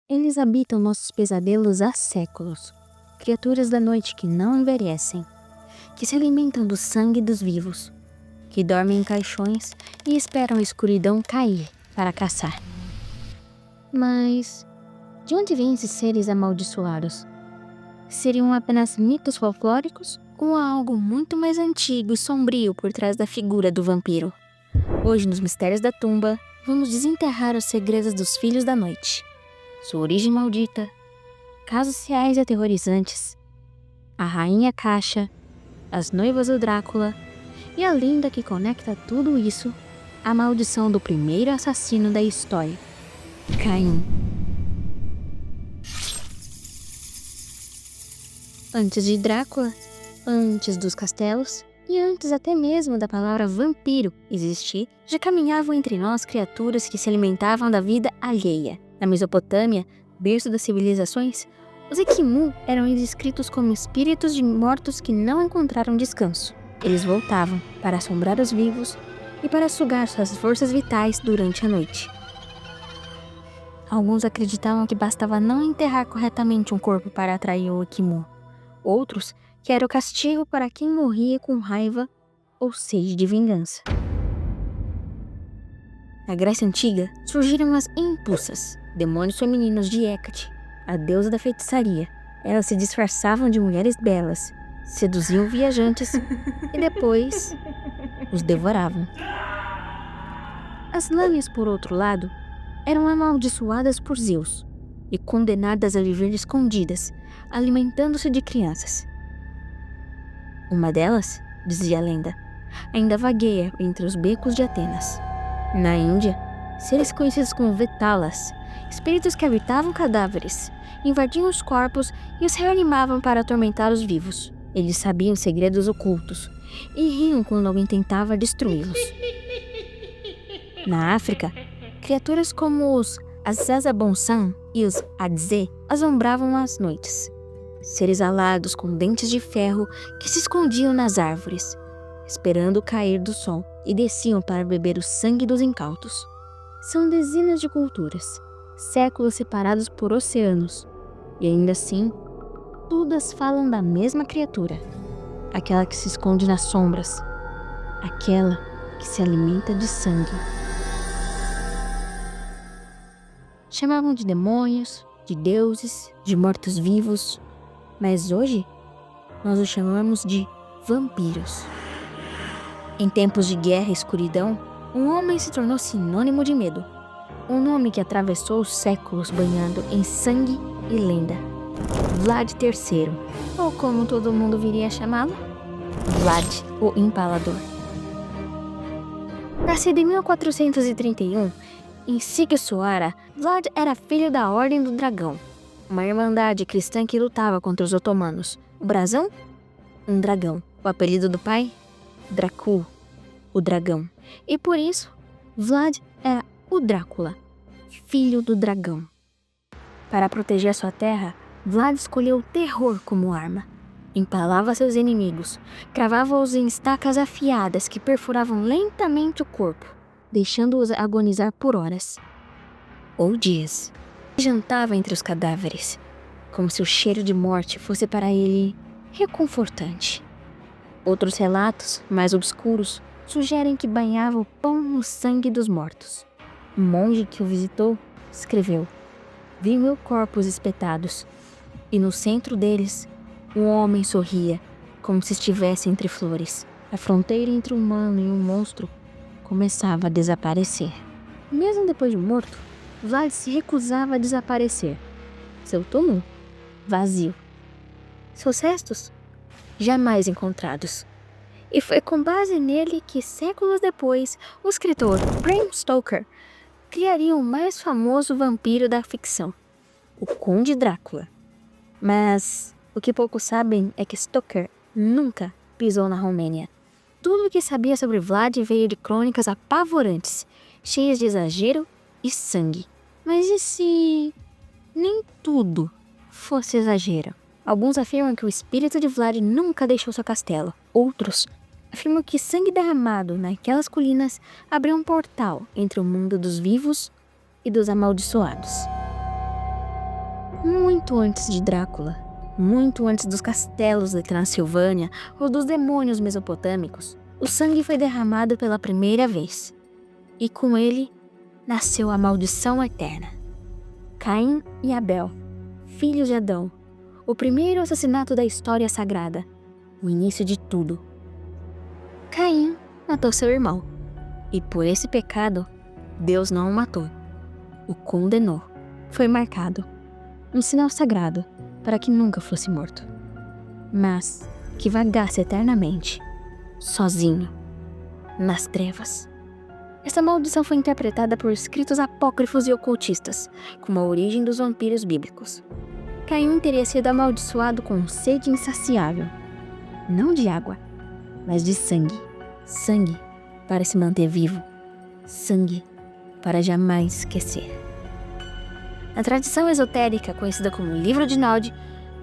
Eles habitam nossos pesadelos há séculos. Criaturas da noite que não envelhecem, que se alimentam do sangue dos vivos, que dormem em caixões e esperam a escuridão cair para caçar. Mas de onde vêm esses seres amaldiçoados? Seriam apenas mitos folclóricos ou há algo muito mais antigo e sombrio por trás da figura do vampiro? Hoje, nos Mistérios da Tumba, vamos desenterrar os segredos dos Filhos da Noite, sua origem maldita, casos reais e aterrorizantes, a Rainha Caixa, as noivas do Drácula e a lenda que conecta tudo isso à maldição do primeiro assassino da história, Caim. Antes de Drácula, antes dos castelos e antes até mesmo da palavra vampiro existir, já caminhavam entre nós criaturas que se alimentavam da vida alheia. Na Mesopotâmia, berço das civilizações, os Equimu eram descritos como espíritos de mortos que não encontraram descanso. Eles voltavam para assombrar os vivos e para sugar suas forças vitais durante a noite. Alguns acreditavam que bastava não enterrar corretamente um corpo para atrair o Equimu. Outros que era o castigo para quem morria com raiva ou sede de vingança. Na Grécia Antiga, surgiram as Impulsas, demônios femininos de Hécate, a deusa da feitiçaria. Elas se disfarçavam de mulheres belas, seduziam viajantes e depois os devoravam. As Lâmias, por outro lado, eram amaldiçoadas por Zeus e condenadas a viver escondidas, alimentando-se de crianças. Uma delas, dizia a lenda, ainda vagueia entre os becos de Atenas. Na Índia, seres conhecidos como Vetalas, espíritos que habitavam cadáveres, invadiam os corpos e os reanimavam para atormentar os vivos. Eles sabiam segredos ocultos e riam quando alguém tentava destruí-los. Na África, criaturas como os Azazabonsan e os Adze assombravam as noites. Seres alados com dentes de ferro que se escondiam nas árvores, esperando o cair do sol, e desciam para beber o sangue dos incautos. São dezenas de culturas, séculos separados por oceanos, e ainda assim, todas falam da mesma criatura, aquela que se esconde nas sombras, aquela que se alimenta de sangue. Chamavam de demônios, de deuses, de mortos-vivos, mas hoje nós os chamamos de vampiros. Em tempos de guerra e escuridão, um homem se tornou sinônimo de medo. Um nome que atravessou os séculos banhando em sangue e lenda. Vlad III, ou como todo mundo viria a chamá-lo, Vlad o Empalador. Nascido em 1431, em Sigüenza, Vlad era filho da Ordem do Dragão, uma irmandade cristã que lutava contra os otomanos. O brasão? Um dragão. O apelido do pai? Dracul, o dragão. E por isso, Vlad era o Drácula, filho do dragão. Para proteger sua terra, Vlad escolheu o terror como arma. Empalava seus inimigos, cravava-os em estacas afiadas que perfuravam lentamente o corpo, deixando-os agonizar por horas ou dias. Jantava entre os cadáveres, como se o cheiro de morte fosse para ele reconfortante. Outros relatos, mais obscuros, sugerem que banhava o pão no sangue dos mortos. Um monge que o visitou escreveu: "Vi 1000 corpos espetados, e no centro deles, um homem sorria, como se estivesse entre flores. A fronteira entre o humano e o monstro começava a desaparecer." Mesmo depois de morto, Vlad se recusava a desaparecer. Seu túmulo? Vazio. Seus restos? Jamais encontrados. E foi com base nele que, séculos depois, o escritor Bram Stoker criaria o mais famoso vampiro da ficção, o Conde Drácula. Mas o que poucos sabem é que Stoker nunca pisou na Romênia. Tudo o que sabia sobre Vlad veio de crônicas apavorantes, cheias de exagero e sangue. Mas e se nem tudo fosse exagero? Alguns afirmam que o espírito de Vlad nunca deixou seu castelo. Outros afirmam que sangue derramado naquelas colinas abriu um portal entre o mundo dos vivos e dos amaldiçoados. Muito antes de Drácula, muito antes dos castelos da Transilvânia ou dos demônios mesopotâmicos, o sangue foi derramado pela primeira vez. E com ele, nasceu a maldição eterna. Caim e Abel, filhos de Adão, o primeiro assassinato da história sagrada, o início de tudo. Caim matou seu irmão, e por esse pecado, Deus não o matou, o condenou. Foi marcado, um sinal sagrado para que nunca fosse morto, mas que vagasse eternamente, sozinho, nas trevas. Essa maldição foi interpretada por escritos apócrifos e ocultistas, como a origem dos vampiros bíblicos. Caim teria sido amaldiçoado com sede insaciável, não de água, mas de sangue. Sangue para se manter vivo, sangue para jamais esquecer. Na tradição esotérica conhecida como Livro de Nod,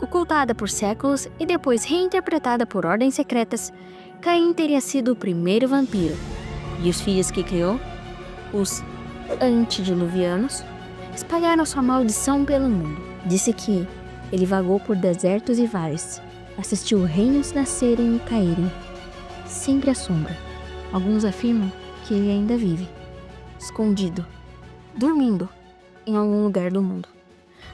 ocultada por séculos e depois reinterpretada por ordens secretas, Caim teria sido o primeiro vampiro, e os filhos que criou, os antediluvianos, espalharam sua maldição pelo mundo. Disse que ele vagou por desertos e vales, assistiu reinos nascerem e caírem, sempre à sombra. Alguns afirmam que ele ainda vive, escondido, dormindo em algum lugar do mundo,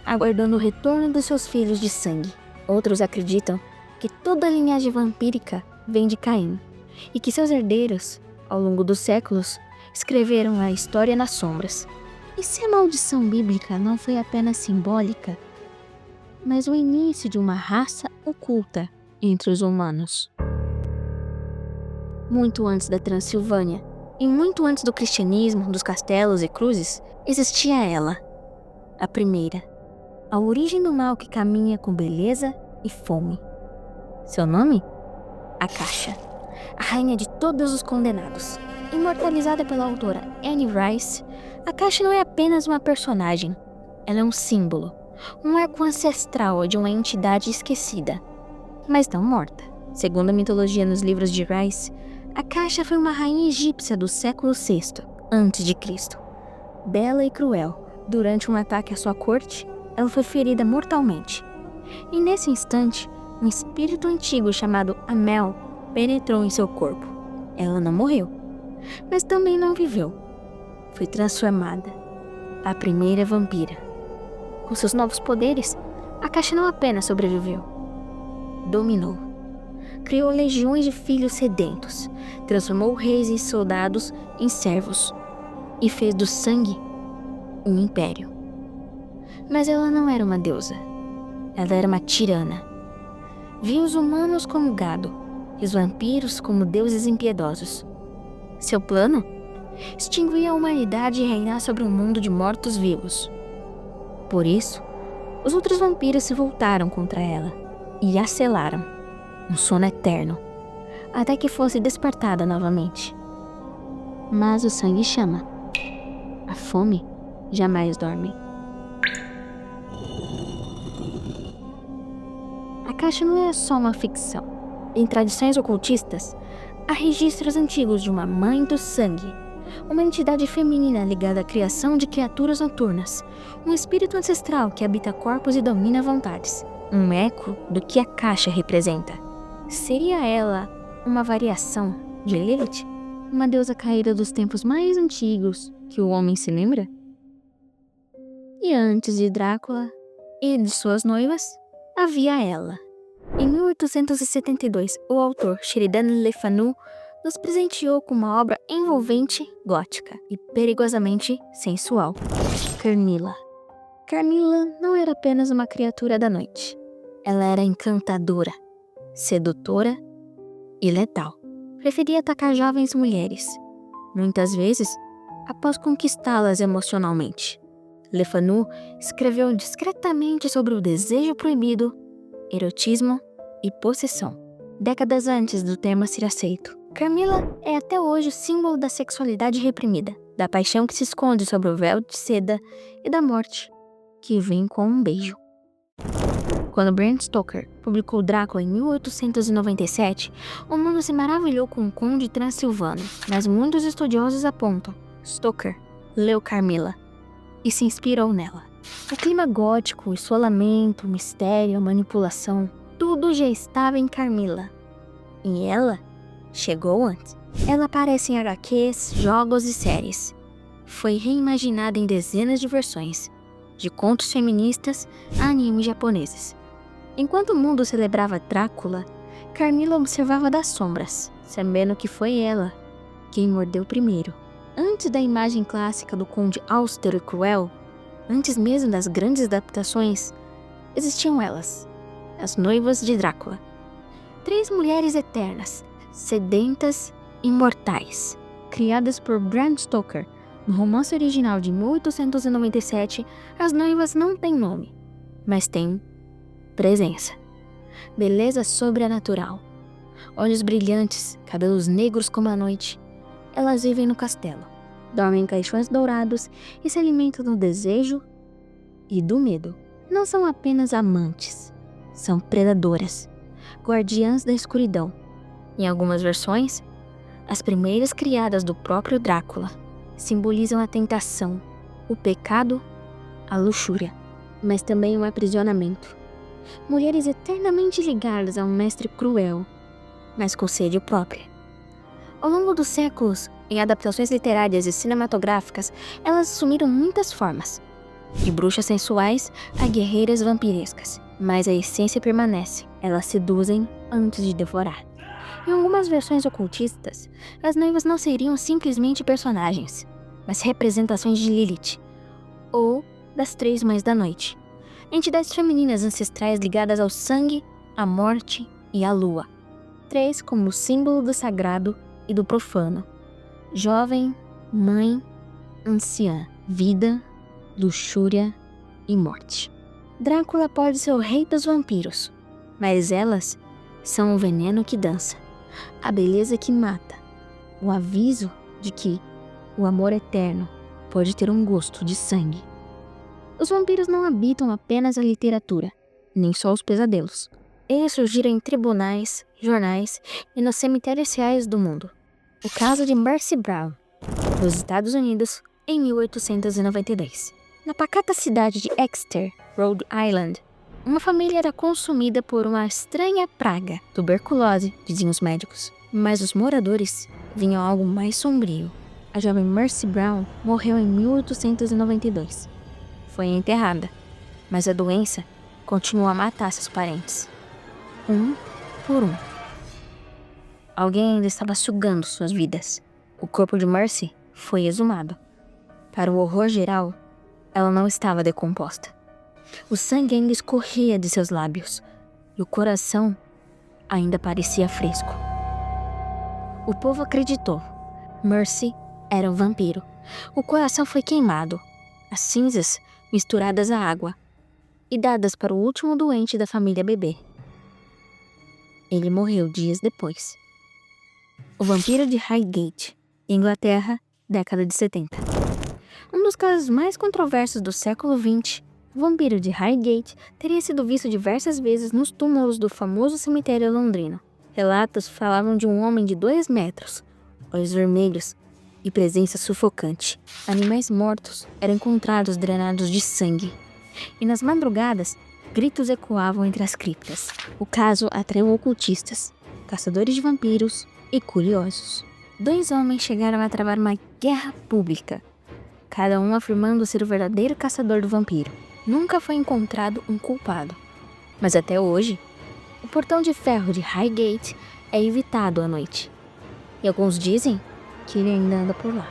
aguardando o retorno dos seus filhos de sangue. Outros acreditam que toda a linhagem vampírica vem de Caim e que seus herdeiros, ao longo dos séculos, escreveram a história nas sombras. E se a maldição bíblica não foi apenas simbólica, mas o início de uma raça oculta entre os humanos? Muito antes da Transilvânia, e muito antes do cristianismo, dos castelos e cruzes, existia ela, a primeira, a origem do mal que caminha com beleza e fome. Seu nome? A Caixa, a rainha de todos os condenados. Imortalizada pela autora Anne Rice, a Caixa não é apenas uma personagem, ela é um símbolo, um arco ancestral de uma entidade esquecida, mas não morta. Segundo a mitologia nos livros de Rice, a Caixa foi uma rainha egípcia do século VI a.C. Bela e cruel, durante um ataque à sua corte, ela foi ferida mortalmente. E nesse instante, um espírito antigo chamado Amel penetrou em seu corpo. Ela não morreu, mas também não viveu. Foi transformada, a primeira vampira. Com seus novos poderes, a Caixa não apenas sobreviveu, dominou. Criou legiões de filhos sedentos, transformou reis e soldados em servos e fez do sangue um império. Mas ela não era uma deusa, ela era uma tirana. Via os humanos como gado e os vampiros como deuses impiedosos. Seu plano? Extinguir a humanidade e reinar sobre um mundo de mortos-vivos. Por isso, os outros vampiros se voltaram contra ela e a selaram, um sono eterno, até que fosse despertada novamente. Mas o sangue chama. A fome jamais dorme. A Caixa não é só uma ficção. Em tradições ocultistas, há registros antigos de uma mãe do sangue, uma entidade feminina ligada à criação de criaturas noturnas, um espírito ancestral que habita corpos e domina vontades, um eco do que a Caixa representa. Seria ela uma variação de Lilith? Uma deusa caída dos tempos mais antigos que o homem se lembra? E antes de Drácula e de suas noivas, havia ela. Em 1872, o autor Sheridan Le Fanu nos presenteou com uma obra envolvente, gótica e perigosamente sensual. Carmilla. Carmilla não era apenas uma criatura da noite. Ela era encantadora, sedutora e letal. Preferia atacar jovens mulheres, muitas vezes após conquistá-las emocionalmente. Le Fanu escreveu discretamente sobre o desejo proibido, erotismo e possessão, décadas antes do termo ser aceito. Carmilla é até hoje o símbolo da sexualidade reprimida, da paixão que se esconde sob o véu de seda e da morte que vem com um beijo. Quando Bram Stoker publicou Drácula em 1897, o mundo se maravilhou com o Conde Transilvano, mas muitos estudiosos apontam: Stoker leu Carmilla e se inspirou nela. O clima gótico, o isolamento, o mistério, a manipulação, tudo já estava em Carmilla. E ela chegou antes. Ela aparece em HQs, jogos e séries. Foi reimaginada em dezenas de versões, de contos feministas a animes japoneses. Enquanto o mundo celebrava Drácula, Carmilla observava das sombras, sabendo que foi ela quem mordeu primeiro. Antes da imagem clássica do conde austero e cruel, antes mesmo das grandes adaptações, existiam elas, as noivas de Drácula. 3 mulheres eternas, sedentas e imortais, criadas por Bram Stoker. No romance original de 1897, as noivas não têm nome, mas têm presença. Beleza sobrenatural. Olhos brilhantes, cabelos negros como a noite. Elas vivem no castelo, dormem em caixões dourados e se alimentam do desejo e do medo. Não são apenas amantes, são predadoras, guardiãs da escuridão. Em algumas versões, as primeiras criadas do próprio Drácula simbolizam a tentação, o pecado, a luxúria, mas também o aprisionamento. Mulheres eternamente ligadas a um mestre cruel, mas com sede própria. Ao longo dos séculos, em adaptações literárias e cinematográficas, elas assumiram muitas formas, de bruxas sensuais a guerreiras vampirescas, mas a essência permanece. Elas seduzem antes de devorar. Em algumas versões ocultistas, as noivas não seriam simplesmente personagens, mas representações de Lilith, ou das 3 Mães da Noite, entidades femininas ancestrais ligadas ao sangue, à morte e à lua. 3 como símbolo do sagrado e do profano. Jovem, mãe, anciã, vida, luxúria e morte. Drácula pode ser o rei dos vampiros, mas elas são o veneno que dança, a beleza que mata, o aviso de que o amor eterno pode ter um gosto de sangue. Os vampiros não habitam apenas a literatura, nem só os pesadelos. Eles surgiram em tribunais, jornais e nos cemitérios reais do mundo. O caso de Mercy Brown, nos Estados Unidos, em 1892. Na pacata cidade de Exeter, Rhode Island, uma família era consumida por uma estranha praga, tuberculose, diziam os médicos. Mas os moradores viam algo mais sombrio. A jovem Mercy Brown morreu em 1892. Foi enterrada, mas a doença continuou a matar seus parentes, um por um. Alguém ainda estava sugando suas vidas. O corpo de Mercy foi exumado. Para o horror geral, ela não estava decomposta. O sangue ainda escorria de seus lábios e o coração ainda parecia fresco. O povo acreditou. Mercy era um vampiro. O coração foi queimado, as cinzas misturadas à água e dadas para o último doente da família beber. Ele morreu dias depois. O Vampiro de Highgate, Inglaterra, década de 70. Um dos casos mais controversos do século XX, o Vampiro de Highgate teria sido visto diversas vezes nos túmulos do famoso cemitério londrino. Relatos falavam de um homem de 2 metros, olhos vermelhos e presença sufocante. Animais mortos eram encontrados drenados de sangue, e nas madrugadas, gritos ecoavam entre as criptas. O caso atraiu ocultistas, caçadores de vampiros e curiosos. 2 homens chegaram a travar uma guerra pública, cada um afirmando ser o verdadeiro caçador do vampiro. Nunca foi encontrado um culpado, mas até hoje, o portão de ferro de Highgate é evitado à noite, e alguns dizem que ele ainda anda por lá.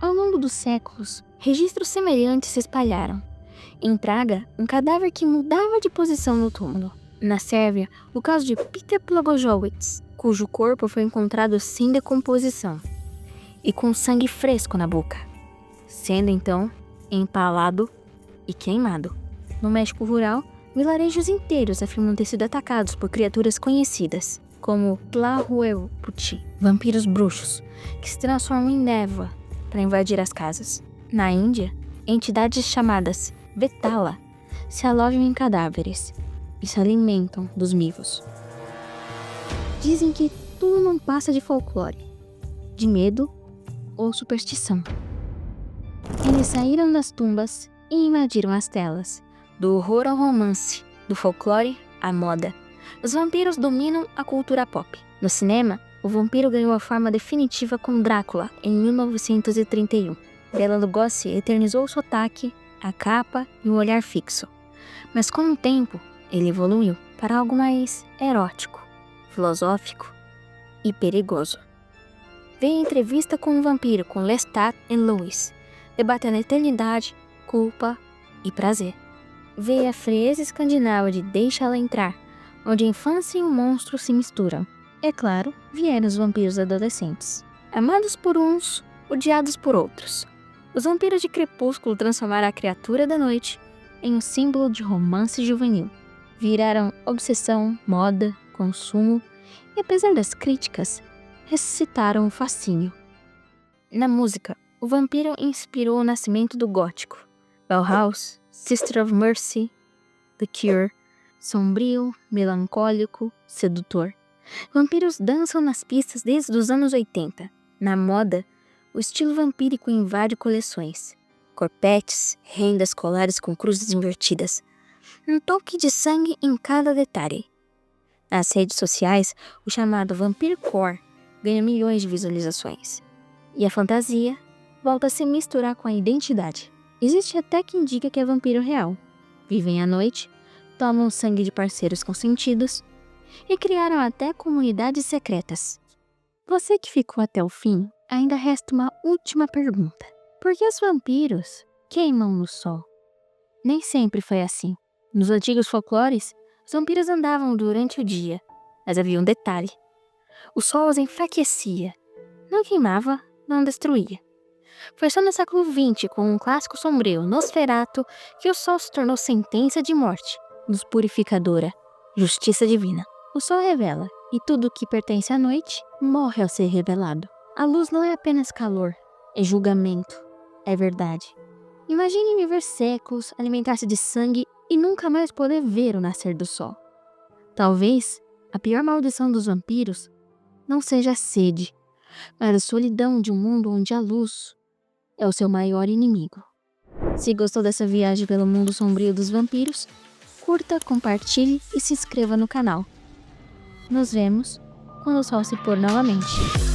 Ao longo dos séculos, registros semelhantes se espalharam. Em Praga, um cadáver que mudava de posição no túmulo. Na Sérvia, o caso de Peter Blagojevich, cujo corpo foi encontrado sem decomposição e com sangue fresco na boca, sendo então empalado e queimado. No México rural, vilarejos inteiros afirmam ter sido atacados por criaturas conhecidas, como Tlahuelpuchi, vampiros bruxos, que se transformam em névoa para invadir as casas. Na Índia, entidades chamadas Vetala se alojam em cadáveres e se alimentam dos vivos. Dizem que tudo não passa de folclore, de medo ou superstição. Eles saíram das tumbas e invadiram as telas. Do horror ao romance, do folclore à moda, os vampiros dominam a cultura pop. No cinema, o vampiro ganhou a forma definitiva com Drácula em 1931. Bela Lugosi eternizou o sotaque, a capa e o olhar fixo. Mas com o tempo, ele evoluiu para algo mais erótico, filosófico e perigoso. Veio a entrevista com um vampiro com Lestat e Lewis, debatendo a eternidade, culpa e prazer. Veio a frieza escandinava de Deixa Ela Entrar, onde a infância e o monstro se misturam. É claro, vieram os vampiros adolescentes. Amados por uns, odiados por outros. Os vampiros de Crepúsculo transformaram a criatura da noite em um símbolo de romance juvenil. Viraram obsessão, moda, consumo e, apesar das críticas, ressuscitaram o fascínio. Na música, o vampiro inspirou o nascimento do gótico. Bauhaus, Sister of Mercy, The Cure, sombrio, melancólico, sedutor. Vampiros dançam nas pistas desde os anos 80. Na moda, o estilo vampírico invade coleções. Corpetes, rendas, colares com cruzes invertidas. Um toque de sangue em cada detalhe. Nas redes sociais, o chamado Vampircore ganha milhões de visualizações. E a fantasia volta a se misturar com a identidade. Existe até quem diga que é vampiro real. Vivem à noite, tomam o sangue de parceiros consentidos e criaram até comunidades secretas. Você que ficou até o fim, ainda resta uma última pergunta. Por que os vampiros queimam no sol? Nem sempre foi assim. Nos antigos folclores, os vampiros andavam durante o dia, mas havia um detalhe. O sol os enfraquecia. Não queimava, não destruía. Foi só no século XX, com um clássico sombrio, Nosferatu, que o sol se tornou sentença de morte, luz purificadora, justiça divina. O sol revela, e tudo o que pertence à noite morre ao ser revelado. A luz não é apenas calor, é julgamento, é verdade. Imagine viver séculos, alimentar-se de sangue e nunca mais poder ver o nascer do sol. Talvez a pior maldição dos vampiros não seja a sede, mas a solidão de um mundo onde a luz é o seu maior inimigo. Se gostou dessa viagem pelo mundo sombrio dos vampiros, curta, compartilhe e se inscreva no canal. Nos vemos quando o sol se pôr novamente.